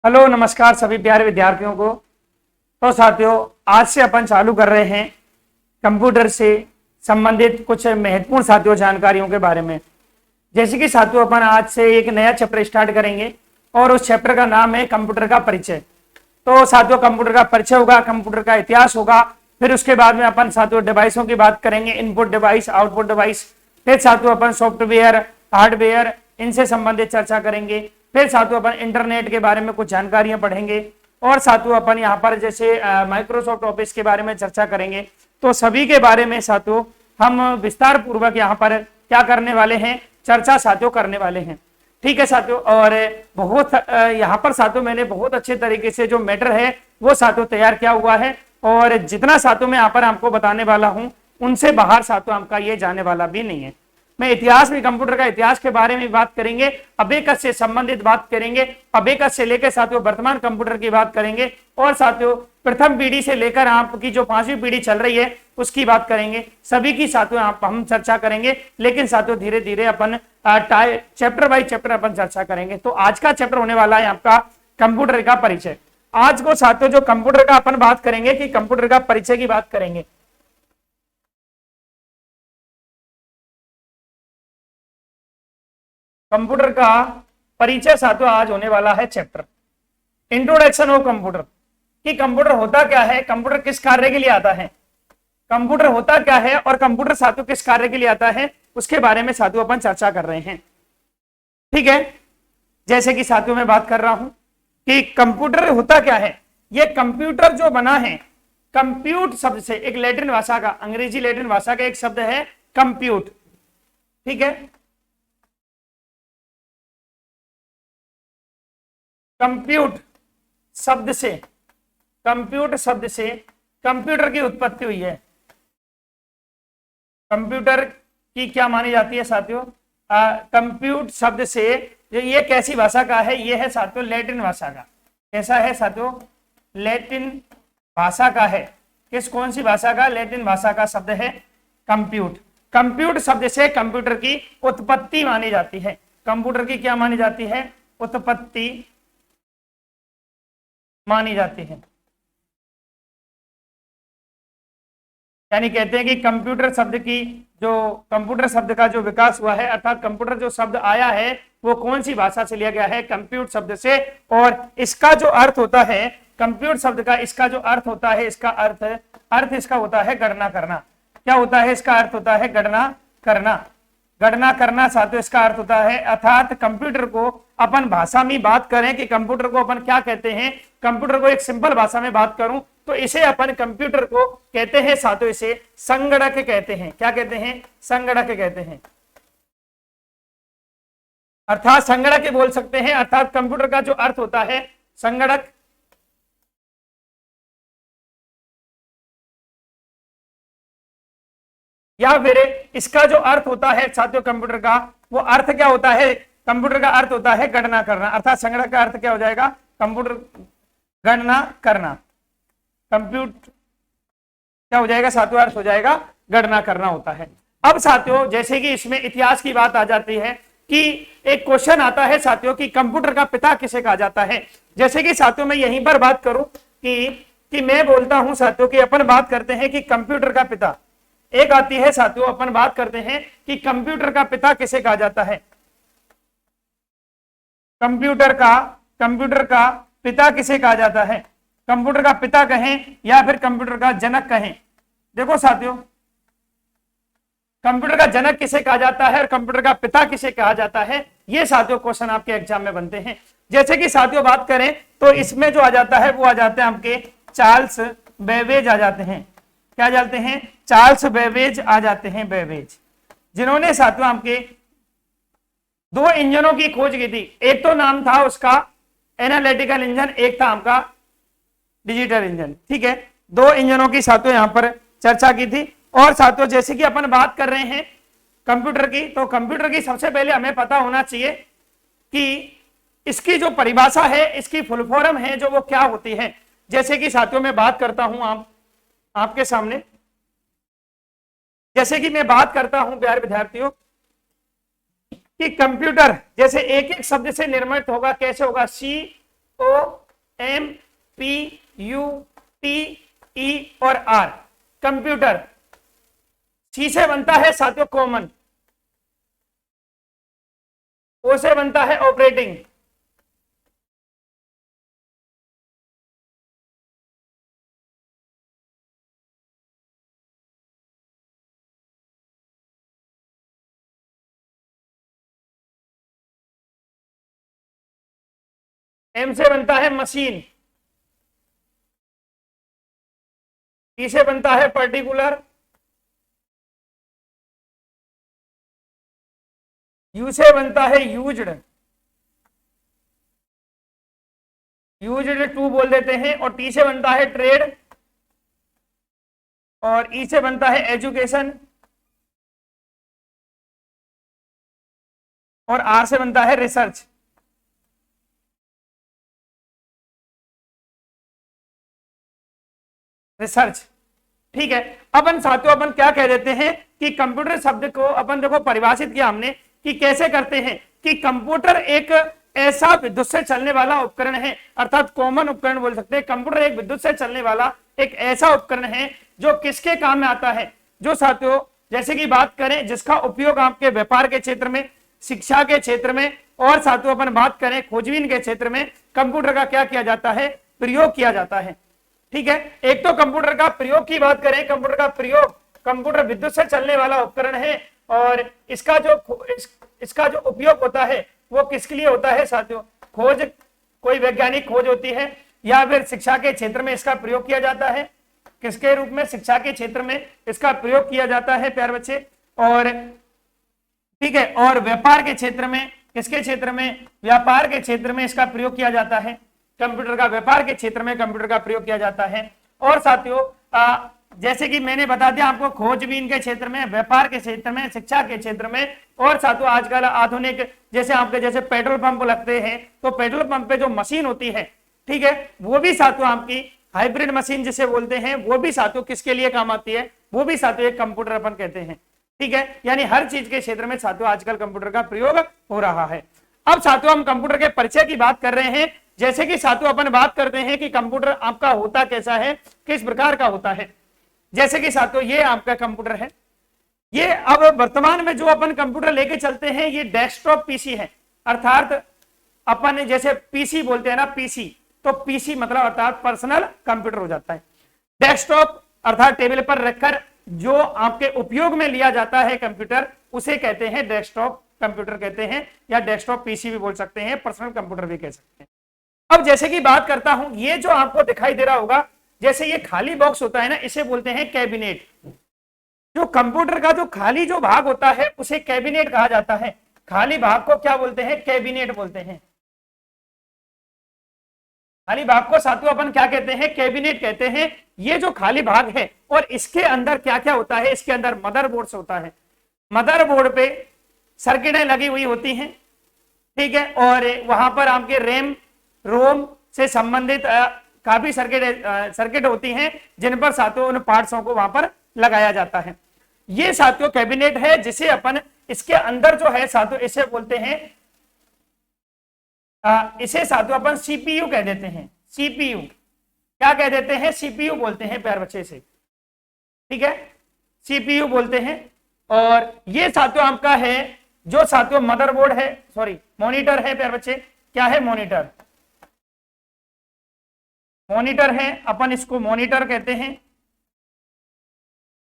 Hello नमस्कार सभी प्यारे विद्यार्थियों को। तो साथियों, आज से अपन चालू कर रहे हैं कंप्यूटर से संबंधित कुछ महत्वपूर्ण साथियों जानकारियों के बारे में। जैसे कि साथियों, अपन आज से एक नया चैप्टर स्टार्ट करेंगे और उस चैप्टर का नाम है कंप्यूटर का परिचय। तो साथियों, कंप्यूटर का परिचय होगा, कंप्यूटर का इतिहास होगा, फिर उसके बाद में अपन साथियों डिवाइसों की बात करेंगे, इनपुट डिवाइस, आउटपुट डिवाइस। फिर साथियों अपन सॉफ्टवेयर, हार्डवेयर, इनसे संबंधित चर्चा करेंगे। फिर साथियों अपन इंटरनेट के बारे में कुछ जानकारियां पढ़ेंगे और साथियों अपन यहाँ पर जैसे माइक्रोसॉफ्ट ऑफिस के बारे में चर्चा करेंगे। तो सभी के बारे में साथियों हम विस्तार पूर्वक यहाँ पर क्या करने वाले हैं, चर्चा साथियों करने वाले हैं। ठीक है साथियों, और बहुत यहाँ पर साथियों मैंने बहुत अच्छे तरीके से जो मैटर है वो साथियों तैयार किया हुआ है, और जितना साथियों मैं यहाँ पर आपको बताने वाला हूँ उनसे बाहर साथियों आपका ये जाने वाला भी नहीं है। मैं इतिहास में, कंप्यूटर का इतिहास के बारे में बात करेंगे, अबेकस से संबंधित बात करेंगे, अबेकस से लेकर साथियों वर्तमान कंप्यूटर की बात करेंगे, और साथियों प्रथम पीढ़ी से लेकर आपकी जो 5वीं पीढ़ी चल रही है उसकी बात करेंगे। सभी की साथियों हम चर्चा करेंगे, लेकिन साथियों धीरे धीरे अपन चैप्टर बाय चैप्टर अपन चर्चा करेंगे। तो आज का चैप्टर होने वाला है आपका कंप्यूटर का परिचय। आज को साथियों जो कंप्यूटर का अपन बात करेंगे कि कंप्यूटर का परिचय की बात करेंगे। कंप्यूटर का परिचय साथियों आज होने वाला है चैप्टर इंट्रोडक्शन ऑफ कंप्यूटर, कि कंप्यूटर होता क्या है, कंप्यूटर किस कार्य के लिए आता है, कंप्यूटर होता क्या है और कंप्यूटर साथियों किस कार्य के लिए आता है, उसके बारे में साथियों अपन चर्चा कर रहे हैं। ठीक है, जैसे कि साथियों मैं बात कर रहा हूं कि कंप्यूटर होता क्या है। ये कंप्यूटर जो बना है कंप्यूट शब्द से, एक लैटिन भाषा का, अंग्रेजी लैटिन भाषा का एक शब्द है कंप्यूट। ठीक है, कंप्यूट शब्द से, कंप्यूट शब्द से कंप्यूटर की उत्पत्ति हुई है। कंप्यूटर की क्या मानी जाती है साथियों, कंप्यूट शब्द से, ये कैसी भाषा का है, ये है साथियों लैटिन भाषा का। कैसा है साथियों, लैटिन भाषा का है। किस, कौन सी भाषा का, लैटिन भाषा का शब्द है कंप्यूट। कंप्यूट शब्द से कंप्यूटर की उत्पत्ति मानी जाती है। कंप्यूटर की क्या मानी जाती है, उत्पत्ति मानी जाती है। यानी कहते हैं कि कंप्यूटर शब्द की, जो कंप्यूटर शब्द का जो विकास हुआ है, अर्थात कंप्यूटर जो शब्द आया है वो कौन सी भाषा से लिया गया है, कंप्यूट शब्द से। और इसका जो अर्थ होता है, कंप्यूट शब्द का इसका जो अर्थ होता है, इसका अर्थ इसका होता है गणना करना। क्या होता है इसका अर्थ, होता है गणना करना। गणना करना साथियों इसका अर्थ होता है, अर्थात कंप्यूटर को अपन भाषा में बात करें कि कंप्यूटर को अपन क्या कहते हैं, कंप्यूटर को एक सिंपल भाषा में बात करूं तो इसे अपन कंप्यूटर को कहते हैं साथियों, इसे संगणक कहते हैं। क्या कहते हैं, संगणक कहते हैं, अर्थात संगणक बोल सकते हैं। अर्थात कंप्यूटर का जो अर्थ होता है संगणक, या फिर इसका जो अर्थ होता है साथियों कंप्यूटर का, वो अर्थ क्या होता है, कंप्यूटर का अर्थ होता है गणना करना। अर्थात संगणक का अर्थ क्या हो जाएगा, कंप्यूटर गणना करना। कंप्यूट क्या हो जाएगा साथियों, अर्थ हो जाएगा गणना करना होता है। अब साथियों जैसे कि इसमें इतिहास की बात आ जाती है कि एक क्वेश्चन आता है साथियों कि कंप्यूटर का पिता किसे कहा जाता है। जैसे कि साथियों मैं यहीं पर बात करूं कि मैं बोलता हूं साथियों कि अपन बात करते हैं कि कंप्यूटर का पिता, एक आती है साथियों अपन बात करते हैं कि कंप्यूटर का पिता किसे कहा जाता है। कंप्यूटर का पिता किसे कहा जाता है, कंप्यूटर का पिता कहें या फिर कंप्यूटर का जनक कहें। देखो साथियों, कंप्यूटर का जनक किसे कहा जाता है और कंप्यूटर का पिता किसे कहा जाता है, ये साथियों क्वेश्चन आपके एग्जाम में बनते हैं। जैसे कि साथियों बात करें तो इसमें जो आ जाता है वो आ जाते हैं आपके चार्ल्स बेबेज आ जाते हैं। क्या जाते हैं, चार्ल्स बेबेज आ जाते हैं, बेबेज, जिन्होंने साथियों आपके 2 इंजनों की खोज की थी। एक तो नाम था उसका एनालिटिकल इंजन, एक था आपका डिजिटल इंजन। ठीक है, 2 इंजनों की साथियों यहां पर चर्चा की थी। और साथियों जैसे कि अपन बात कर रहे हैं कंप्यूटर की, तो कंप्यूटर की सबसे पहले हमें पता होना चाहिए कि इसकी जो परिभाषा है, इसकी फुल फॉर्म है जो, वो क्या होती है। जैसे कि साथियों मैं बात करता हूं आपके सामने, जैसे कि मैं बात करता हूं प्यारे विद्यार्थियों कि कंप्यूटर जैसे एक एक शब्द से निर्मित होगा, कैसे होगा, C O M P U T E और आर, कंप्यूटर। सी से बनता है साथियों कॉमन, ओ से बनता है ऑपरेटिंग, एम से बनता है मशीन, टी से बनता है पर्टिकुलर, यू से बनता है यूज्ड, यूज्ड टू बोल देते हैं, और टी से बनता है ट्रेड, और ई से बनता है एजुकेशन, और आर से बनता है रिसर्च। रिसर्च, ठीक है। अपन साथियों अपन क्या कह देते हैं कि कंप्यूटर शब्द को अपन देखो परिभाषित किया हमने कि कैसे करते हैं कि कंप्यूटर एक ऐसा विद्युत से चलने वाला उपकरण है, अर्थात कॉमन उपकरण बोल सकते हैं। कंप्यूटर एक विद्युत से चलने वाला एक ऐसा उपकरण है जो किसके काम में आता है, जो साथियों जैसे कि बात करें जिसका उपयोग आपके व्यापार के क्षेत्र में, शिक्षा के क्षेत्र में, और साथियों अपन बात करें खोजबीन के क्षेत्र में कंप्यूटर का क्या किया जाता है, प्रयोग किया जाता है। ठीक है, एक तो कंप्यूटर का प्रयोग की बात करें, कंप्यूटर का प्रयोग, कंप्यूटर विद्युत से चलने वाला उपकरण है, और इसका जो उपयोग होता है वो किसके लिए होता है साथियों, खोज, कोई वैज्ञानिक खोज होती है, या फिर शिक्षा के क्षेत्र में इसका प्रयोग किया जाता है। किसके रूप में, शिक्षा के क्षेत्र में इसका प्रयोग किया जाता है प्यारे बच्चे। और ठीक है, और व्यापार के क्षेत्र में, किसके क्षेत्र में, व्यापार के क्षेत्र में इसका प्रयोग किया जाता है। कंप्यूटर का व्यापार के क्षेत्र में कंप्यूटर का प्रयोग किया जाता है। और साथियों जैसे कि मैंने बता दिया आपको, खोजबीन के क्षेत्र में, व्यापार के क्षेत्र में, शिक्षा के क्षेत्र में, और साथियों आजकल आधुनिक जैसे आपके जैसे पेट्रोल पंप लगते हैं, तो पेट्रोल पंप पे जो मशीन होती है, ठीक है, वो भी साथियों आपकी हाइब्रिड मशीन जिसे बोलते हैं, वो भी साथियों किसके लिए काम आती है, वो भी साथियों एक कंप्यूटर अपन कहते हैं। ठीक है, यानी हर चीज के क्षेत्र में साथियों आजकल कंप्यूटर का प्रयोग हो रहा है। अब साथियों हम कंप्यूटर के परिचय की बात कर रहे हैं। जैसे कि साथियों अपन बात करते हैं कि कंप्यूटर आपका होता कैसा है, किस प्रकार का होता है। जैसे कि साथियों ये आपका कंप्यूटर है, ये अब वर्तमान में जो अपन कंप्यूटर लेके चलते हैं ये डेस्कटॉप पीसी है, अर्थात अपन जैसे पीसी बोलते हैं ना, पीसी, तो पीसी मतलब अर्थात पर्सनल कंप्यूटर हो जाता है। डेस्कटॉप अर्थात टेबल पर रखकर जो आपके उपयोग में लिया जाता है कंप्यूटर, उसे कहते हैं डेस्कटॉप कंप्यूटर कहते हैं, या डेस्कटॉप पीसी भी बोल सकते हैं, पर्सनल कंप्यूटर भी कह सकते हैं। अब जैसे कि बात करता हूं, ये जो आपको दिखाई दे रहा होगा, जैसे ये खाली बॉक्स होता है ना, इसे बोलते हैं कैबिनेट। जो कंप्यूटर का जो खाली जो भाग होता है उसे कैबिनेट कहा जाता है। खाली भाग को क्या बोलते हैं, कैबिनेट बोलते हैं। खाली भाग को साथियों अपन क्या कहते हैं, कैबिनेट कहते हैं। ये जो खाली भाग है, और इसके अंदर क्या क्या होता है, इसके अंदर मदरबोर्ड होता है। मदरबोर्ड पे सर्किटें लगी हुई होती हैं, ठीक है, और वहां पर आपके रैम रोम से संबंधित काफी सर्किट होती हैं, जिन पर साथियों उन पार्ट्सों को वहां पर लगाया जाता है। ये साथियों कैबिनेट है, जिसे अपन इसके अंदर जो है साथियों इसे बोलते हैं, इसे साथियों अपन सीपीयू कह देते हैं। सीपीयू क्या कह देते हैं, सीपीयू बोलते हैं प्यार बच्चे से, ठीक है, सीपीयू बोलते हैं। और ये साथियों आपका है जो साथियों मदरबोर्ड है, सॉरी मॉनिटर है प्यार बच्चे। क्या है, मॉनिटर, मॉनिटर है, अपन इसको मॉनिटर कहते हैं।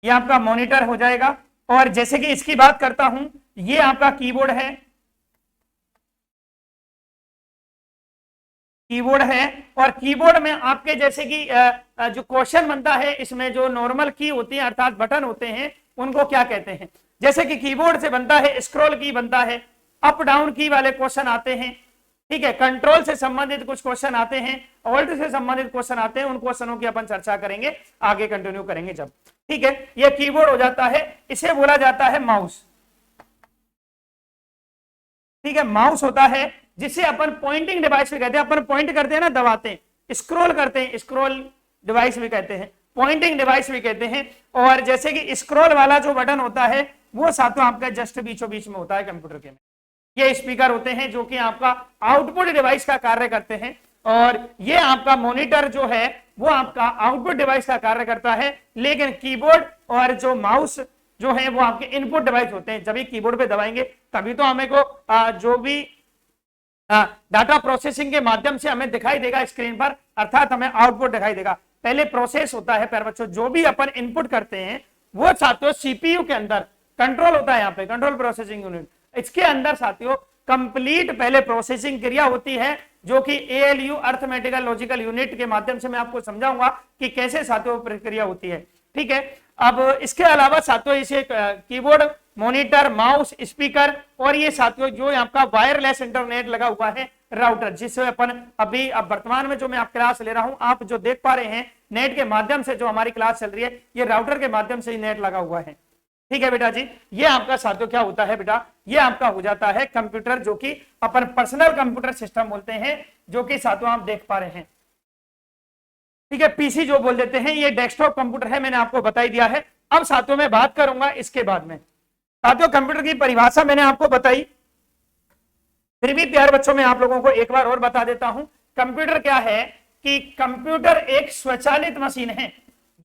ये आपका मॉनिटर हो जाएगा। और जैसे कि इसकी बात करता हूं, ये आपका कीबोर्ड है, कीबोर्ड है। और कीबोर्ड में आपके जैसे कि जो क्वेश्चन बनता है, इसमें जो नॉर्मल की होती है अर्थात बटन होते हैं, उनको क्या कहते हैं। जैसे कि कीबोर्ड से बनता है, स्क्रॉल की बनता है, अप डाउन की वाले क्वेश्चन आते हैं, ठीक है, कंट्रोल से संबंधित कुछ क्वेश्चन आते हैं, ऑल्ट से संबंधित क्वेश्चन आते हैं। उन क्वेश्चनों की अपन चर्चा करेंगे, आगे कंटिन्यू करेंगे जब, ठीक है। ये कीबोर्ड हो जाता है, इसे बोला जाता है माउस, ठीक है। माउस होता है जिसे अपन पॉइंटिंग डिवाइस भी कहते हैं, अपन पॉइंट करते हैं ना, दबाते हैं, स्क्रॉल करते हैं, स्क्रॉल डिवाइस भी कहते हैं, पॉइंटिंग डिवाइस भी कहते हैं। और जैसे कि स्क्रॉल वाला जो बटन होता है वो साथियों आपका जस्ट बीचों बीच में होता है कंप्यूटर के में। ये स्पीकर होते हैं जो कि आपका आउटपुट डिवाइस का कार्य करते हैं। और ये आपका मॉनिटर जो है वो आपका आउटपुट डिवाइस का कार्य करता है, लेकिन कीबोर्ड और जो माउस जो है वो आपके इनपुट डिवाइस होते हैं। जब भी कीबोर्ड पे दबाएंगे तभी तो हमें को जो भी डाटा प्रोसेसिंग के माध्यम से हमें दिखाई देगा स्क्रीन पर, अर्थात हमें आउटपुट दिखाई देगा। पहले प्रोसेस होता है प्यारे बच्चों, जो भी अपन इनपुट करते हैं वो साथियों सीपीयू के अंदर कंट्रोल होता है, यहाँ पे कंट्रोल प्रोसेसिंग यूनिट, इसके अंदर साथियों कंप्लीट पहले प्रोसेसिंग क्रिया होती है, जो कि एएलयू अर्थमेटिकल लॉजिकल यूनिट के माध्यम से मैं आपको समझाऊंगा कि कैसे साथियों प्रक्रिया होती है। ठीक है, अब इसके अलावा साथियों इसे कीबोर्ड, मॉनिटर, माउस, स्पीकर और ये साथियों जो आपका वायरलेस इंटरनेट लगा हुआ है राउटर, जिससे अपन अभी अब वर्तमान में जो मैं आप क्लास ले रहा हूं, आप जो देख पा रहे हैं नेट के माध्यम से जो हमारी क्लास चल रही है, ये राउटर के माध्यम से ही नेट लगा हुआ है। ठीक है बेटा जी, ये आपका साथियों क्या होता है बेटा, ये आपका हो जाता है कंप्यूटर, जो कि अपन पर्सनल कंप्यूटर सिस्टम बोलते हैं, जो कि साथियों आप देख पा रहे हैं। ठीक है, पीसी जो बोल देते हैं, ये डेस्कटॉप कंप्यूटर है, मैंने आपको बता ही दिया है। अब साथियों में बात करूंगा इसके बाद में, साथियों कंप्यूटर की परिभाषा मैंने आपको बताई, फिर भी प्यारे बच्चों में आप लोगों को एक बार और बता देता हूं। कंप्यूटर क्या है कि कंप्यूटर एक स्वचालित मशीन है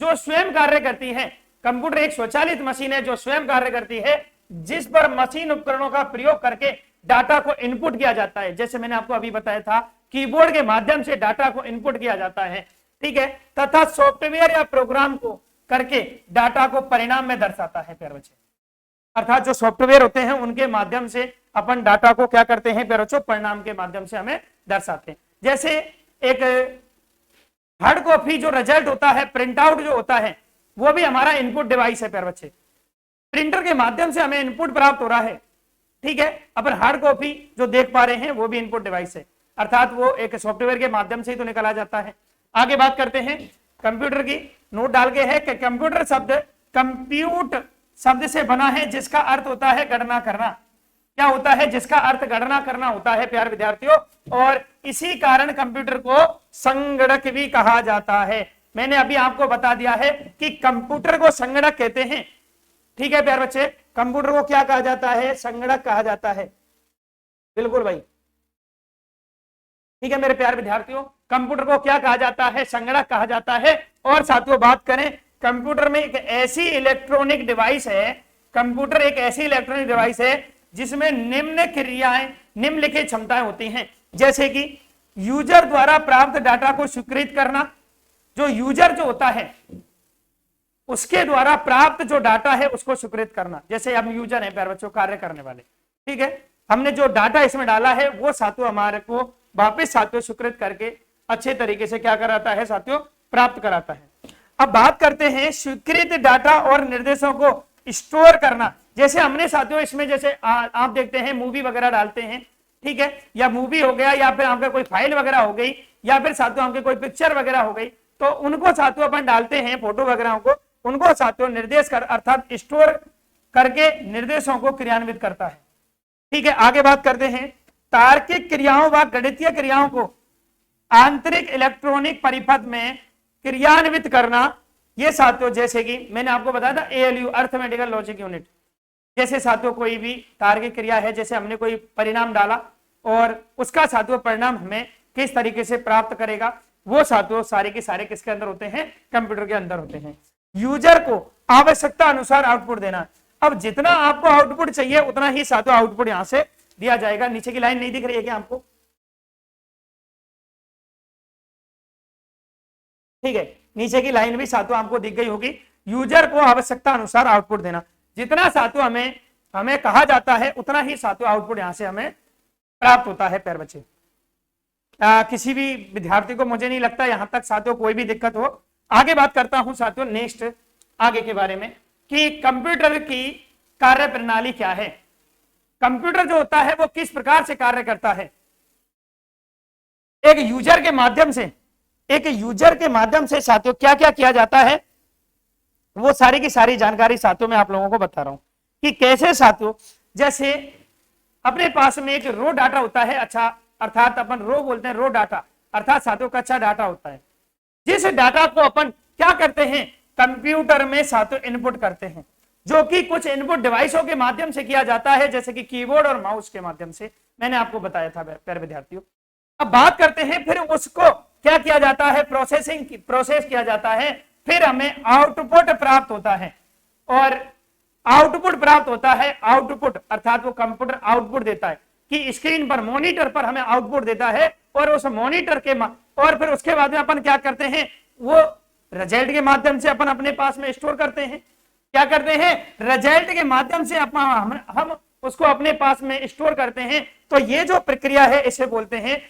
जो स्वयं कार्य करती है। कंप्यूटर एक स्वचालित मशीन है जो स्वयं कार्य करती है, जिस पर मशीन उपकरणों का प्रयोग करके डाटा को इनपुट किया जाता है। जैसे मैंने आपको अभी बताया था, कीबोर्ड के माध्यम से डाटा को इनपुट किया जाता है, ठीक है, तथा सॉफ्टवेयर या प्रोग्राम को करके डाटा को परिणाम में दर्शाता है प्यारे बच्चे। अर्थात जो सॉफ्टवेयर होते हैं उनके माध्यम से अपन डाटा को क्या करते हैं प्यारे बच्चों, परिणाम के माध्यम से हमें दर्शाते हैं। जैसे एक हार्ड कॉपी जो रिजल्ट होता है, प्रिंट आउट जो होता है, वो भी हमारा इनपुट डिवाइस है प्यारे बच्चे। प्रिंटर के माध्यम से हमें इनपुट प्राप्त हो रहा है, ठीक है, अपन हार्ड कॉपी जो देख पा रहे हैं वो भी इनपुट डिवाइस है, अर्थात वो एक सॉफ्टवेयर के माध्यम से ही तो निकला जाता है। आगे बात करते हैं कंप्यूटर की, नोट डाल के है कि कंप्यूटर शब्द कंप्यूट शब्द से बना है, जिसका अर्थ होता है गणना करना। क्या होता है? जिसका अर्थ गणना करना होता है प्यारे विद्यार्थियों, और इसी कारण कंप्यूटर को संगणक भी कहा जाता है। मैंने अभी आपको बता दिया है कि कंप्यूटर को संगणक कहते हैं, ठीक है प्यारे बच्चे, कंप्यूटर को क्या कहा जाता है? संगणक कहा जाता है। बिल्कुल भाई, ठीक है मेरे प्यारे विद्यार्थियों, कंप्यूटर को क्या कहा जाता है? संगणक कहा जाता है। और साथियों बात करें, कंप्यूटर में एक ऐसी इलेक्ट्रॉनिक डिवाइस है, कंप्यूटर एक ऐसी इलेक्ट्रॉनिक डिवाइस है जिसमें निम्न क्रियाएं, निम्नलिखित क्षमताएं होती हैं, जैसे कि यूजर द्वारा प्राप्त डाटा को स्वीकृत करना। जो यूजर जो होता है उसके द्वारा प्राप्त जो डाटा है उसको स्वीकृत करना। जैसे हम यूजर हैं प्यारे बच्चों, कार्य करने वाले, ठीक है, हमने जो डाटा इसमें डाला है वो साथियों हमारे को वापस साथियों स्वीकृत करके अच्छे तरीके से क्या कराता है साथियों? प्राप्त कराता है। अब बात करते हैं स्वीकृत डाटा और निर्देशों को स्टोर करना। जैसे हमने साथियों इसमें जैसे आप देखते हैं मूवी वगैरह डालते हैं, ठीक है, या मूवी हो गया, या फिर आपका कोई फाइल वगैरह हो गई, या फिर साथियों आपके कोई पिक्चर वगैरह हो गई, तो उनको साथियों अपन डालते हैं, फोटो वगैरह को, उनको साथियों निर्देश कर अर्थात स्टोर करके निर्देशों को क्रियान्वित करता है। ठीक है, आगे बात करते हैं तार्किक क्रियाओं व गणितीय क्रियाओं को आंतरिक इलेक्ट्रॉनिक परिपथ में क्रियान्वित करना। ये साथियों जैसे कि मैंने आपको बताया था एएलयू अर्थमेटिकल लॉजिक यूनिट, जैसे साथियों कोई भी तार्किक क्रिया है, जैसे हमने कोई परिणाम डाला और उसका साथियों परिणाम हमें किस तरीके से प्राप्त करेगा, वो साथियों सारे के सारे किसके अंदर होते हैं? कंप्यूटर के अंदर होते हैं। यूजर को आवश्यकता अनुसार आउटपुट देना। अब जितना आपको आउटपुट चाहिए उतना ही साथियों आउटपुट यहां से दिया जाएगा। नीचे की लाइन नहीं दिख रही है क्या आपको? ठीक है, नीचे की लाइन भी साथियों आपको दिख गई होगी। यूजर को आवश्यकता अनुसार आउटपुट देना, जितना साथियों हमें कहा जाता है उतना ही साथियों आउटपुट यहां से हमें प्राप्त होता है प्यारे बच्चे। किसी भी विद्यार्थी को मुझे नहीं लगता यहां तक साथियों कोई भी दिक्कत हो। आगे बात करता हूं साथियों नेक्स्ट आगे के बारे में कि कंप्यूटर की कार्य प्रणाली क्या है। कंप्यूटर जो होता है वो किस प्रकार से कार्य करता है? एक यूजर के माध्यम से साथियों क्या क्या किया जाता है, वो सारी की सारी जानकारी साथियों मैं आप लोगों को बता रहा हूं कि कैसे साथियों। जैसे अपने पास में एक रो डाटा होता है, अच्छा अर्थात अपन रो बोलते हैं, रो डाटा अर्थात साथियों कच्चा डाटा होता है, जिस डाटा को अपन क्या करते हैं? कंप्यूटर में साथियों इनपुट करते हैं, जो कि कुछ इनपुट डिवाइसों के माध्यम से किया जाता है, जैसे कि कीबोर्ड और माउस के माध्यम से। मैंने आपको बताया था प्यारे विद्यार्थियों। अब बात करते हैं फिर उसको क्या किया जाता है, प्रोसेस किया जाता है, फिर हमें आउटपुट प्राप्त होता है। और आउटपुट प्राप्त होता है, आउटपुट अर्थात वो कंप्यूटर आउटपुट देता है कि स्क्रीन पर, मॉनिटर पर हमें आउटपुट देता है, और उस मॉनिटर के और फिर उसके बाद में अपन क्या करते हैं, वो रिजल्ट के माध्यम से अपन अपने पास में स्टोर करते हैं। क्या करते हैं, रिजल्ट के माध्यम से हम उसको अपने पास में स्टोर करते हैं। तो ये जो प्रक्रिया है इसे बोलते हैं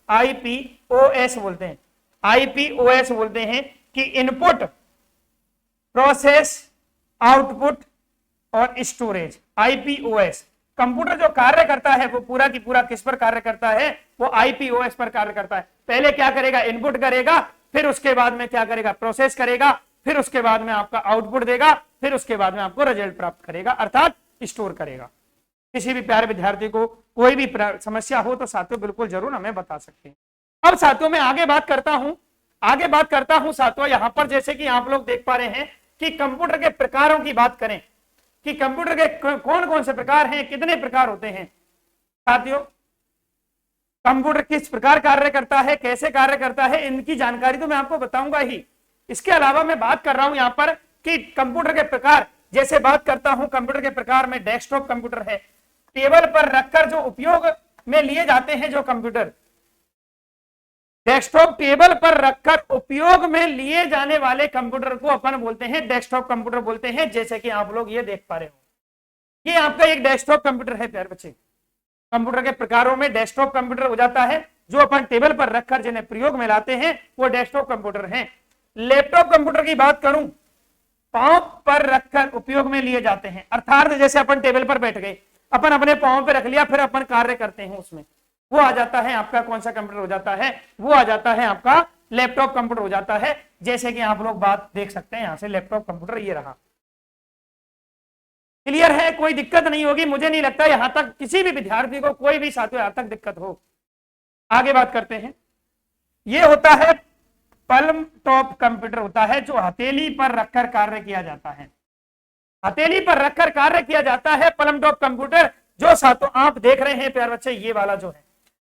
आईपीओएस बोलते हैं। आईपीओएस बोलते हैं कि इनपुट, प्रोसेस, आउटपुट और स्टोरेज। आईपीओएस कंप्यूटर जो कार्य करता है वो पूरा की पूरा किस पर कार्य करता है, वो आईपीओएस पर कार्य करता है। पहले क्या करेगा, इनपुट करेगा, फिर उसके बाद में क्या करेगा, प्रोसेस करेगा, फिर उसके बाद में आपका आउटपुट देगा, फिर उसके बाद में आपको रिजल्ट प्राप्त करेगा अर्थात स्टोर करेगा। किसी भी प्यारे विद्यार्थी को कोई भी समस्या हो तो साथियों बिल्कुल जरूर हमें बता सकते हैं। अब साथियों मैं आगे बात करता हूं साथियों, यहां पर जैसे कि आप लोग देख पा रहे हैं कि कंप्यूटर के प्रकारों की बात करें कि कंप्यूटर के कौन कौन से प्रकार हैं, कितने प्रकार होते हैं। साथियों कंप्यूटर किस प्रकार कार्य करता है, कैसे कार्य करता है, इनकी जानकारी तो मैं आपको बताऊंगा ही। इसके अलावा मैं बात कर रहा हूं यहां पर कि कंप्यूटर के प्रकार, जैसे बात करता हूं कंप्यूटर के प्रकार में डेस्कटॉप कंप्यूटर है, टेबल पर रखकर जो उपयोग में लिए जाते हैं जो कंप्यूटर, डेस्कटॉप टेबल पर रखकर उपयोग में लिए जाने वाले कंप्यूटर को अपन बोलते हैं डेस्कटॉप कंप्यूटर बोलते हैं। जैसे कि आप लोग ये देख पा रहे हो, ये आपका एक डेस्कटॉप कंप्यूटर है प्यारे बच्चे। कंप्यूटर के प्रकारों में डेस्कटॉप कंप्यूटर हो जाता है जो अपन टेबल पर रखकर जिन्हें प्रयोग में लाते हैं वो डेस्कटॉप कंप्यूटर हैं। लैपटॉप कंप्यूटर की बात करूं, पांव पर रखकर उपयोग में लिए जाते हैं, अर्थात जैसे अपन टेबल पर बैठ गए, अपन अपने पांव पे रख लिया, फिर अपन कार्य करते हैं उसमें, वो आ जाता है आपका कौन सा कंप्यूटर हो जाता है, वो आ जाता है आपका लैपटॉप कंप्यूटर हो जाता है। जैसे कि आप लोग बात देख सकते हैं यहां से लैपटॉप कंप्यूटर ये रहा। क्लियर है, कोई दिक्कत नहीं होगी, मुझे नहीं लगता यहां तक किसी भी विद्यार्थी को कोई भी साथियों यहां तक दिक्कत हो। आगे बात करते हैं, ये होता है पल्म टॉप कंप्यूटर होता है जो हथेली पर रखकर कार्य किया जाता है। हथेली पर रखकर कार्य किया जाता है पल्म टॉप कंप्यूटर, जो साथियों आप देख रहे हैं प्यारे बच्चे ये वाला जो है।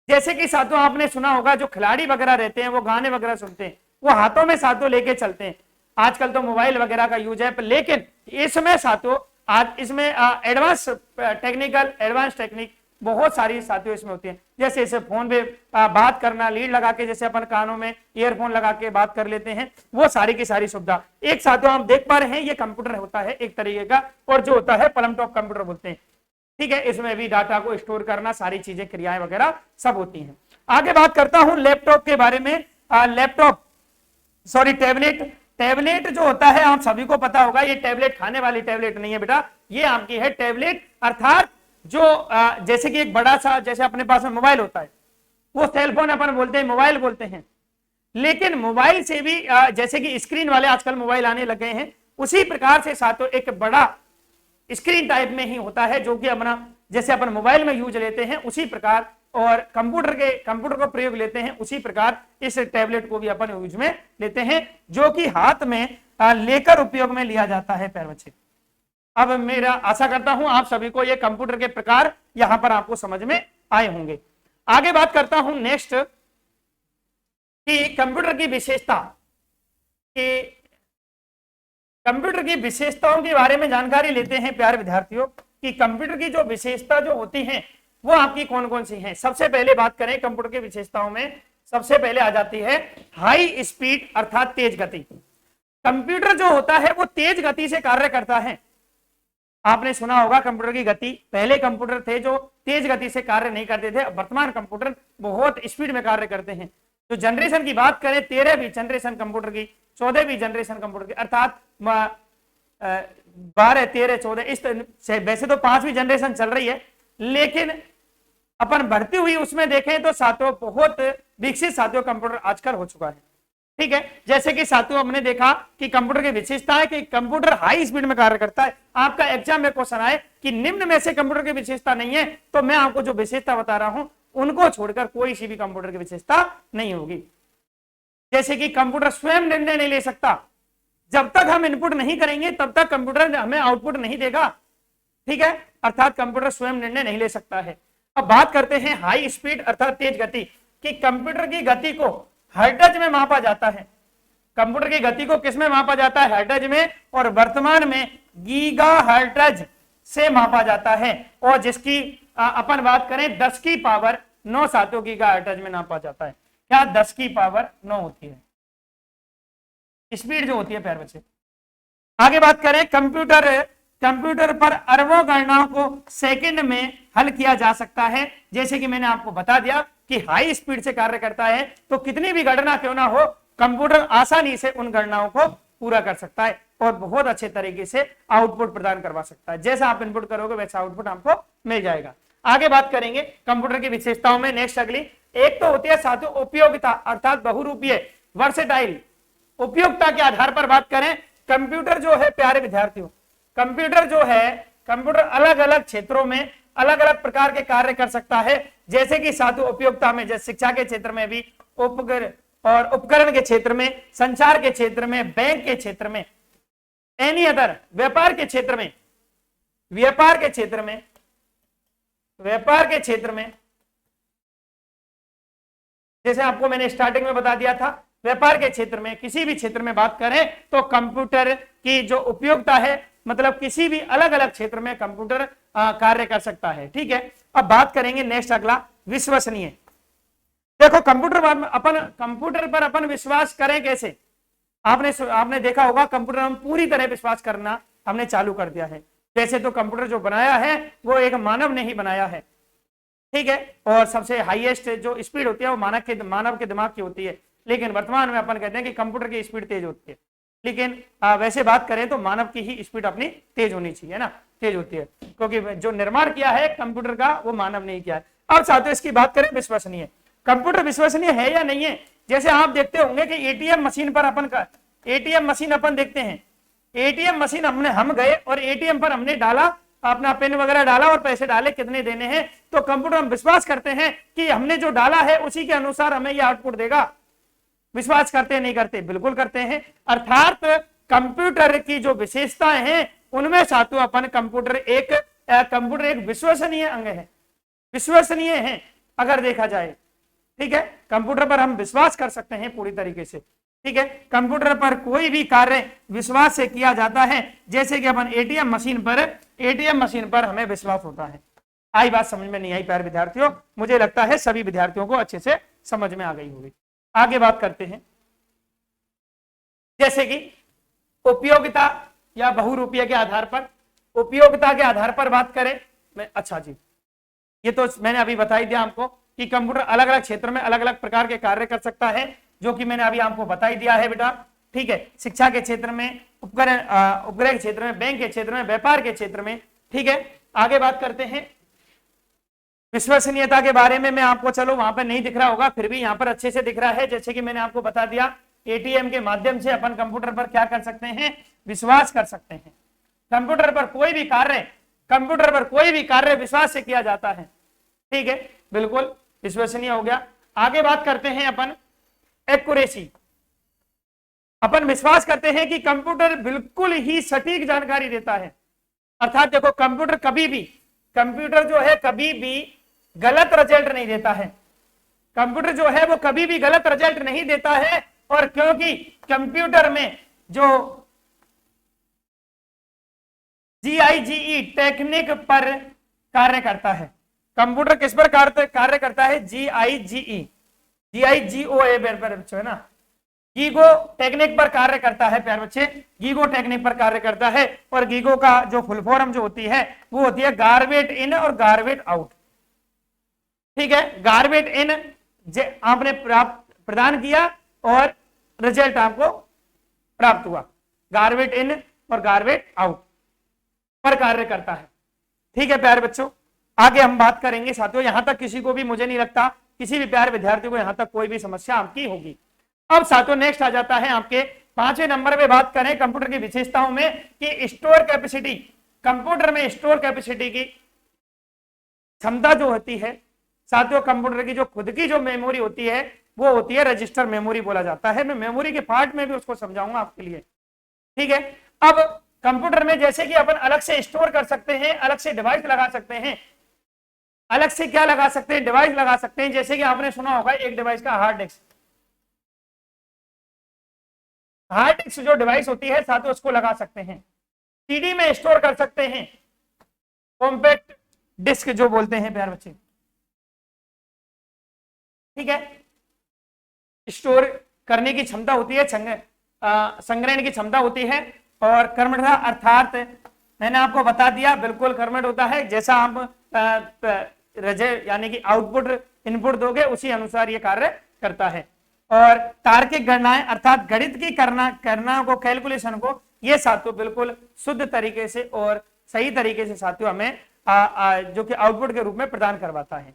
जैसे कि साथियों आपने सुना होगा जो खिलाड़ी वगैरह रहते हैं वो गाने वगैरह सुनते हैं, वो हाथों में साथियों लेके चलते हैं। आजकल तो मोबाइल वगैरह का यूज है, लेकिन इसमें साथियों आज इसमें एडवांस टेक्निक बहुत सारी साथियों इसमें होती है। जैसे इसे फोन पे बात करना, लीड लगा के जैसे अपन कानों में ईयरफोन लगा के बात कर लेते हैं, वो सारी की सारी सुविधा एक साथियों आप देख पा रहे हैं। ये कंप्यूटर होता है एक तरीके का, और जो होता है पलम टॉप कंप्यूटर बोलते हैं। ठीक है, इसमें भी डाटा को स्टोर करना, सारी चीजें, क्रियाएं वगैरह सब होती हैं। आगे बात करता हूं लैपटॉप के बारे में। टैबलेट जो होता है आप सभी को पता होगा, ये टैबलेट खाने वाली टैबलेट नहीं है बेटा, ये आपकी है टैबलेट, अर्थात जो जैसे कि एक बड़ा सा जैसे अपने पास में मोबाइल होता है, वो सेलफोन अपन बोलते हैं, मोबाइल बोलते हैं। लेकिन मोबाइल से भी जैसे कि स्क्रीन वाले आजकल मोबाइल आने लगे हैं, उसी प्रकार से साथों एक बड़ा स्क्रीन टाइप में ही होता है जो कि अपना जैसे अपन मोबाइल में यूज लेते हैं उसी प्रकार, और कंप्यूटर को प्रयोग लेते हैं उसी प्रकार इस टैबलेट को भी अपन यूज में लेते हैं, जो कि हाथ में लेकर उपयोग में लिया जाता है प्यारे बच्चे। अब मेरा आशा करता हूं आप सभी को ये कंप्यूटर के प्रकार यहां पर आपको समझ में आए होंगे। आगे बात करता हूं नेक्स्ट कि कंप्यूटर की विशेषताओं के बारे में जानकारी लेते हैं प्यारे विद्यार्थियों कि कंप्यूटर की जो विशेषता जो होती हैं वो आपकी कौन कौन सी हैं। सबसे पहले बात करें कंप्यूटर की विशेषताओं में, सबसे पहले आ जाती है हाई स्पीड अर्थात तेज गति। कंप्यूटर जो होता है वो तेज गति से कार्य करता है। आपने सुना होगा कंप्यूटर की गति, पहले कंप्यूटर थे जो तेज गति से कार्य नहीं करते थे, वर्तमान कंप्यूटर बहुत स्पीड में कार्य करते हैं। तो जनरेशन की बात करें 13वीं जनरेशन कंप्यूटर की, 14वीं जनरेशन कंप्यूटर की, अर्थात 12, 13, 14 इस से, वैसे तो 5वीं जनरेशन चल रही है, लेकिन अपन बढ़ती हुई उसमें देखें तो साथियों बहुत विकसित साथियों कंप्यूटर आजकल हो चुका है। ठीक है, जैसे कि साथियों हमने देखा कि कंप्यूटर की विशेषता है कि कंप्यूटर हाई स्पीड में कार्य करता है। आपका एग्जाम में क्वेश्चन आए कि निम्न में से कंप्यूटर की विशेषता नहीं है, तो मैं आपको जो विशेषता बता रहा हूं उनको छोड़कर कोई सी भी कंप्यूटर की विशेषता नहीं होगी। जैसे कि कंप्यूटर स्वयं निर्णय नहीं ले सकता, जब तक हम इनपुट नहीं करेंगे तब तक कंप्यूटर हमें आउटपुट नहीं देगा। ठीक है, अर्थात कंप्यूटर स्वयं निर्णय नहीं ले सकता है। अब बात करते हैं हाई स्पीड अर्थात तेज गति, कि कंप्यूटर की गति को हर्ट्ज में मापा जाता है। कंप्यूटर की गति को किसमें मापा जाता है? हर्ट्ज में, और वर्तमान में गीगा हर्ट्ज से मापा जाता है, और जिसकी अपन बात करें 10 की पावर 9 सातों गीगा हर्ट्ज में नापा जाता है। क्या 10 की पावर 9 होती है स्पीड जो होती है प्यारे बच्चे। आगे बात करें, कंप्यूटर पर अरबों गणनाओं को सेकंड में हल किया जा सकता है। जैसे कि मैंने आपको बता दिया कि हाई स्पीड से कार्य करता है, तो कितनी भी गणना क्यों ना हो, कंप्यूटर आसानी से उन गणनाओं को पूरा कर सकता है और बहुत अच्छे तरीके से आउटपुट प्रदान करवा सकता है। जैसा आप इनपुट करोगे वैसा आउटपुट आपको मिल जाएगा। आगे बात करेंगे कंप्यूटर की विशेषताओं में। नेक्स्ट अगली एक तो होती है साथियों उपयोगिता अर्थात बहुरूपीय वर्सेटाइल। उपयोगिता के आधार पर बात करें, कंप्यूटर जो है प्यारे विद्यार्थियों, कंप्यूटर अलग अलग क्षेत्रों में अलग अलग प्रकार के कार्य कर सकता है। जैसे कि साथियों उपयोगिता में, जैसे शिक्षा के क्षेत्र में भी, उपकरण के क्षेत्र में, संचार के क्षेत्र में, बैंक के क्षेत्र में, एनी अदर व्यापार के क्षेत्र में, जैसे आपको मैंने स्टार्टिंग में बता दिया था, व्यापार के क्षेत्र में, किसी भी क्षेत्र में बात करें तो कंप्यूटर की जो उपयोगिता है, मतलब किसी भी अलग अलग क्षेत्र में कंप्यूटर कार्य कर सकता है। ठीक है, अब बात करेंगे नेक्स्ट अगला विश्वसनीय। देखो कंप्यूटर पर अपन विश्वास करें कैसे। आपने देखा होगा कंप्यूटर हम पूरी तरह विश्वास करना हमने चालू कर दिया है। वैसे तो कंप्यूटर जो बनाया है वो एक मानव ने ही बनाया है, ठीक है, और सबसे हाईएस्ट जो स्पीड होती है वो मानव के दिमाग की होती है। लेकिन वर्तमान में अपन कहते हैं कि कंप्यूटर की स्पीड तेज होती है, लेकिन वैसे बात करें तो मानव की ही स्पीड अपनी तेज होनी चाहिए ना, तेज होती है, क्योंकि जो निर्माण किया है कंप्यूटर का वो मानव ने ही किया है। अब साथियों इसकी बात करें विश्वसनीय, कंप्यूटर विश्वसनीय है या नहीं है। जैसे आप देखते होंगे कि एटीएम मशीन अपन देखते हैं, एटीएम मशीन हम गए और एटीएम पर हमने डाला, अपना पिन वगैरह डाला और पैसे डाले कितने देने हैं, तो कंप्यूटर हम विश्वास करते हैं कि हमने जो डाला है उसी के अनुसार हमें यह आउटपुट देगा। विश्वास करते हैं नहीं करते? बिल्कुल करते हैं। अर्थात कंप्यूटर की जो विशेषताएं हैं उनमें साथियों अपन कंप्यूटर एक विश्वसनीय अंग है, विश्वसनीय है अगर देखा जाए। ठीक है, कंप्यूटर पर हम विश्वास कर सकते हैं पूरी तरीके से। ठीक है, कंप्यूटर पर कोई भी कार्य विश्वास से किया जाता है, जैसे कि अपन एटीएम मशीन पर हमें विश्वास होता है। आई बात समझ में नहीं आई प्यारे विद्यार्थियों? मुझे लगता है सभी विद्यार्थियों को अच्छे से समझ में आ गई होगी। आगे बात करते हैं, जैसे कि उपयोगिता या बहुरूपीय के आधार पर, उपयोगिता के आधार पर बात करें अच्छा जी, ये तो मैंने अभी बता ही दिया आपको कि कंप्यूटर अलग अलग क्षेत्र में अलग अलग प्रकार के कार्य कर सकता है, जो कि मैंने अभी आपको बता ही दिया है बेटा। ठीक है, शिक्षा के क्षेत्र में, उपग्रह के क्षेत्र में, बैंक के क्षेत्र में, व्यापार के क्षेत्र में। ठीक है, आगे बात करते हैं विश्वसनीयता के बारे में। मैं आपको, चलो वहां पर नहीं दिख रहा होगा, फिर भी यहाँ पर अच्छे से दिख रहा है। जैसे कि मैंने आपको बता दिया, एटीएम के माध्यम से अपन कंप्यूटर पर क्या कर सकते हैं, विश्वास कर सकते हैं। कंप्यूटर पर कोई भी कार्य विश्वास से किया जाता है। ठीक है, बिल्कुल विश्वसनीय हो गया। आगे बात करते हैं अपन एक्यूरेसी। अपन विश्वास करते हैं कि कंप्यूटर बिल्कुल ही सटीक जानकारी देता है। अर्थात देखो कंप्यूटर जो है कभी भी गलत रिजल्ट नहीं देता है। कंप्यूटर जो है वो कभी भी गलत रिजल्ट नहीं देता है, और क्योंकि कंप्यूटर में जो GIGE टेक्निक पर कार्य करता है, कंप्यूटर किस पर कार्य करता है, GIGO है ना, गीगो टेक्निक पर कार्य करता है प्यारे बच्चे, गीगो टेक्निक पर कार्य करता है। और गीगो का जो फुल फॉर्म जो होती है वो होती है गार्बेज इन और गार्बेज आउट। ठीक है, गार्बेज इन आपने प्रदान किया और रिजल्ट आपको प्राप्त हुआ, गार्बेज इन और गार्बेज आउट पर कार्य करता है। ठीक है प्यारे बच्चों, आगे हम बात करेंगे साथियों। यहां तक किसी को भी, मुझे नहीं लगता किसी भी प्यारे विद्यार्थी को यहां तक कोई भी समस्या आपकी होगी। अब साथियों नेक्स्ट आ जाता है आपके 5वें नंबर पे बात करें कंप्यूटर की विशेषताओं में कि स्टोर कैपेसिटी। कंप्यूटर में स्टोर कैपेसिटी की क्षमता जो होती है साथियों, कंप्यूटर की जो खुद की जो मेमोरी होती है वो होती है रजिस्टर मेमोरी बोला जाता है। मैं मेमोरी के पार्ट में भी उसको समझाऊंगा आपके लिए। ठीक है, अब कंप्यूटर में जैसे कि अपन अलग से स्टोर कर सकते हैं, अलग से डिवाइस लगा सकते हैं, अलग से क्या लगा सकते हैं, डिवाइस लगा सकते हैं। जैसे कि आपने सुना होगा एक डिवाइस का हार्ड डिस्क, हार्ड डिस्क जो डिवाइस होती है साथ उसको लगा सकते हैं। सीडी में स्टोर कर सकते हैं, कॉम्पैक्ट डिस्क जो बोलते हैं प्यारे बच्चे, ठीक है। स्टोर करने की क्षमता होती है, संग्रहण की क्षमता होती है। और कर्मठता अर्थात मैंने आपको बता दिया, बिल्कुल कर्मठ होता है। जैसा आप यानी कि आउटपुट इनपुट दोगे उसी अनुसार ये कार्य करता है। और तार्किक गणनाएं अर्थात गणित की करना को, कैलकुलेशन को, ये साथियों बिल्कुल शुद्ध तरीके से और सही तरीके से साथियों हमें जो कि आउटपुट के रूप में प्रदान करवाता है।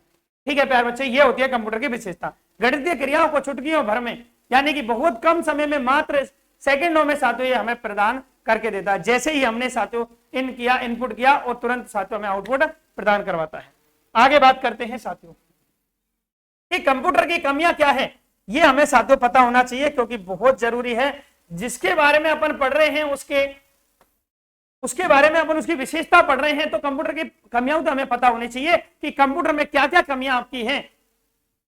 ठीक है प्यारे बच्चे, ये होती है कंप्यूटर की विशेषता। गणितीय क्रियाओं को चुटकियों भर में यानी कि बहुत कम समय में, मात्र सेकंडों में साथियों ये हमें प्रदान करके देता है। जैसे ही हमने साथियों इनपुट किया और तुरंत साथियों हमें आउटपुट प्रदान करवाता है। आगे बात करते हैं साथियों कि कंप्यूटर की कमियां क्या है, ये हमें साथियों पता होना चाहिए, क्योंकि बहुत जरूरी है। जिसके बारे में अपन पढ़ रहे हैं उसके बारे में अपन उसकी विशेषता पढ़ रहे हैं, तो कंप्यूटर की कमियां तो हमें पता होनी चाहिए कि कंप्यूटर में क्या क्या कमियां आपकी हैं,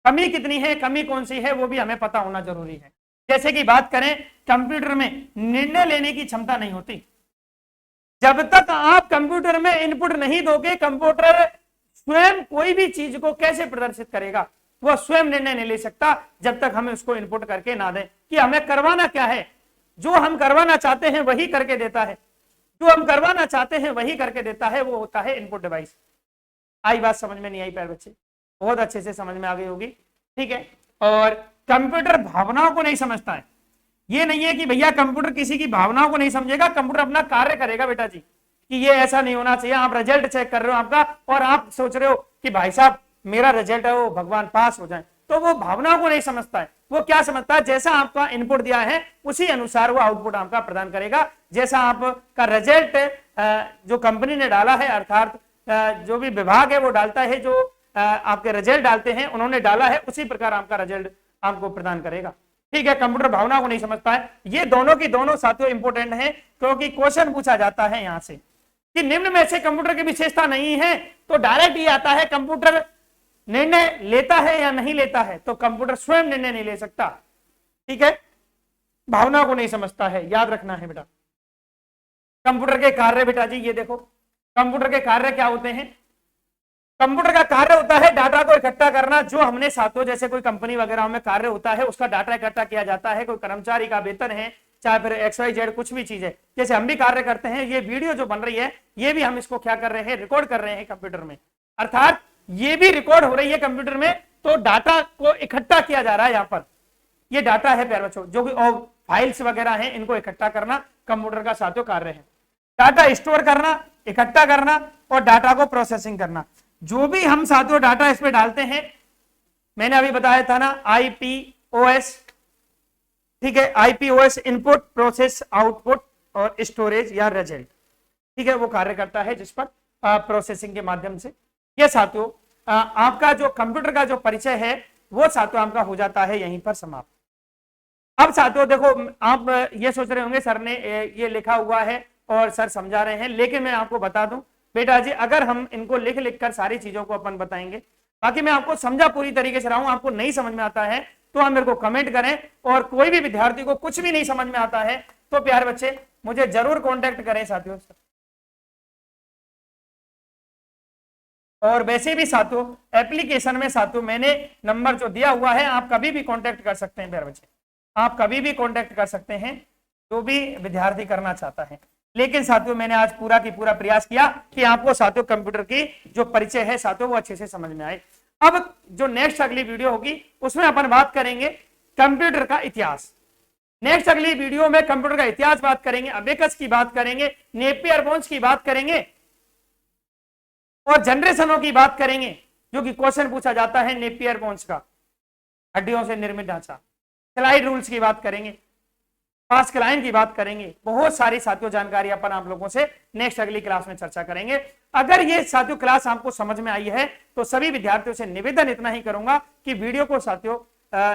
कमी कितनी है, कमी कौन सी है, वो भी हमें पता होना जरूरी है। जैसे कि बात करें, कंप्यूटर में निर्णय लेने की क्षमता नहीं होती। जब तक आप कंप्यूटर में इनपुट नहीं दोगे, कंप्यूटर स्वयं कोई भी चीज को कैसे प्रदर्शित करेगा, वह स्वयं निर्णय नहीं ले सकता जब तक हमें उसको इनपुट करके ना दें कि हमें करवाना क्या है। जो हम करवाना चाहते हैं वही करके देता है, जो हम करवाना चाहते हैं वही करके देता है, वो होता है इनपुट डिवाइस। आई बात समझ में नहीं आई प्यारे बच्चे? बहुत अच्छे से समझ में आ गई होगी, ठीक है। और कंप्यूटर भावनाओं को नहीं समझता है। ये नहीं है कि भैया कंप्यूटर किसी की भावनाओं को नहीं समझेगा, कंप्यूटर अपना कार्य करेगा बेटा जी, कि ये ऐसा नहीं होना चाहिए। आप रिजल्ट चेक कर रहे हो आपका और आप सोच रहे हो कि भाई साहब मेरा रिजल्ट है वो भगवान पास हो जाए, तो वो भावनाओं को नहीं समझता है। वो क्या समझता है, जैसा आपका इनपुट दिया है उसी अनुसार वो आउटपुट आपका प्रदान करेगा। जैसा आपका रिजल्ट जो कंपनी ने डाला है, अर्थात जो भी विभाग है वो डालता है, जो आपके रिजल्ट डालते हैं उन्होंने डाला है, उसी प्रकार आपका रिजल्ट आपको प्रदान करेगा। ठीक है, कंप्यूटर भावना को नहीं समझता है। ये दोनों की दोनों साथियों इंपोर्टेंट है, क्योंकि क्वेश्चन पूछा जाता है यहां से कि निम्न में से कंप्यूटर की विशेषता नहीं है, तो डायरेक्ट ये आता है कंप्यूटर निर्णय लेता है या नहीं लेता है, तो कंप्यूटर स्वयं निर्णय नहीं ले सकता। ठीक है, भावना को नहीं समझता है, याद रखना है बेटा। कंप्यूटर के कार्य बेटा जी, ये देखो कंप्यूटर के कार्य क्या होते हैं। कंप्यूटर का कार्य होता है डाटा को इकट्ठा करना। जो हमने साथियों जैसे कोई कंपनी वगैरह में कार्य होता है, उसका डाटा इकट्ठा किया जाता है। कोई कर्मचारी का वेतन है, चाहे फिर XYZ कुछ भी चीज है, जैसे हम भी कार्य करते हैं। ये वीडियो जो बन रही है, ये भी हम इसको क्या कर रहे हैं, रिकॉर्ड कर रहे हैं कंप्यूटर में, अर्थात ये भी रिकॉर्ड हो रही है कंप्यूटर में। तो डाटा को इकट्ठा किया जा रहा है। यहाँ पर ये डाटा है प्यारे बच्चों, जो भी फाइल्स वगैरह हैं, इनको इकट्ठा करना कंप्यूटर का साथियों कार्य है। डाटा स्टोर करना, इकट्ठा करना और डाटा को प्रोसेसिंग करना। जो भी हम साथियों डाटा इसमें डालते हैं, मैंने अभी बताया था ना, IPOS, ठीक है, IPOS इनपुट, प्रोसेस, आउटपुट और स्टोरेज या रिजल्ट, ठीक है, वो कार्य करता है जिस पर प्रोसेसिंग के माध्यम से। ये साथियों आपका जो कंप्यूटर का जो परिचय है वो साथियों आपका हो जाता है यहीं पर समाप्त। अब साथियों देखो, आप ये सोच रहे होंगे सर ने ये लिखा हुआ है और सर समझा रहे हैं, लेकिन मैं आपको बता दूं बेटा जी, अगर हम इनको लिख लिख कर सारी चीजों को अपन बताएंगे, बाकी मैं आपको समझा पूरी तरीके से रहा हूं, आपको नहीं समझ में आता है तो आप मेरे को कमेंट करें। और कोई भी विद्यार्थी को कुछ भी नहीं समझ में आता है तो प्यारे बच्चे मुझे जरूर कॉन्टेक्ट करें साथियों। और वैसे भी साथियों एप्लीकेशन में साथियों मैंने नंबर जो दिया हुआ है, आप कभी भी कॉन्टेक्ट कर सकते हैं प्यारे बच्चे, आप कभी भी कॉन्टेक्ट कर सकते हैं जो भी विद्यार्थी करना चाहता है। लेकिन साथियों मैंने आज पूरा की पूरा प्रयास किया कि आपको साथियों कंप्यूटर की जो परिचय है साथियों वो अच्छे से समझ में आए। अब जो नेक्स्ट अगली वीडियो होगी उसमें अपन बात करेंगे कंप्यूटर का इतिहास। नेक्स्ट अगली वीडियो में कंप्यूटर का इतिहास बात करेंगे, अबेकस की बात करेंगे, नेपियर बोन्स की बात करेंगे और जनरेशनों की बात करेंगे, जो कि क्वेश्चन पूछा जाता है नेपियर बोन्स का, हड्डियों से निर्मित ढांचा। स्लाइड रूल्स की बात करेंगे, पास्कलाइन की बात करेंगे। बहुत सारी साथियों जानकारी अपन आप लोगों से नेक्स्ट अगली क्लास में चर्चा करेंगे। अगर ये साथियों क्लास आपको समझ में आई है तो सभी विद्यार्थियों से निवेदन इतना ही करूंगा कि वीडियो को साथियों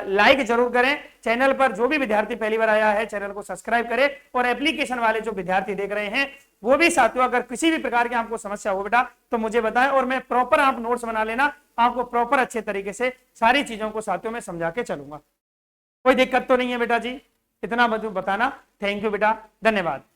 लाइक जरूर करें। चैनल पर जो भी विद्यार्थी पहली बार आया है चैनल को सब्सक्राइब करें और एप्लीकेशन वाले जो विद्यार्थी देख रहे हैं वो भी साथियों अगर किसी भी प्रकार की आपको समस्या हो बेटा तो मुझे बताएं, और मैं प्रॉपर आप नोट्स बना लेना, आपको प्रॉपर अच्छे तरीके से सारी चीजों को साथियों में समझा के चलूंगा। कोई दिक्कत तो नहीं है बेटा जी, इतना बताना। थैंक यू बेटा, धन्यवाद।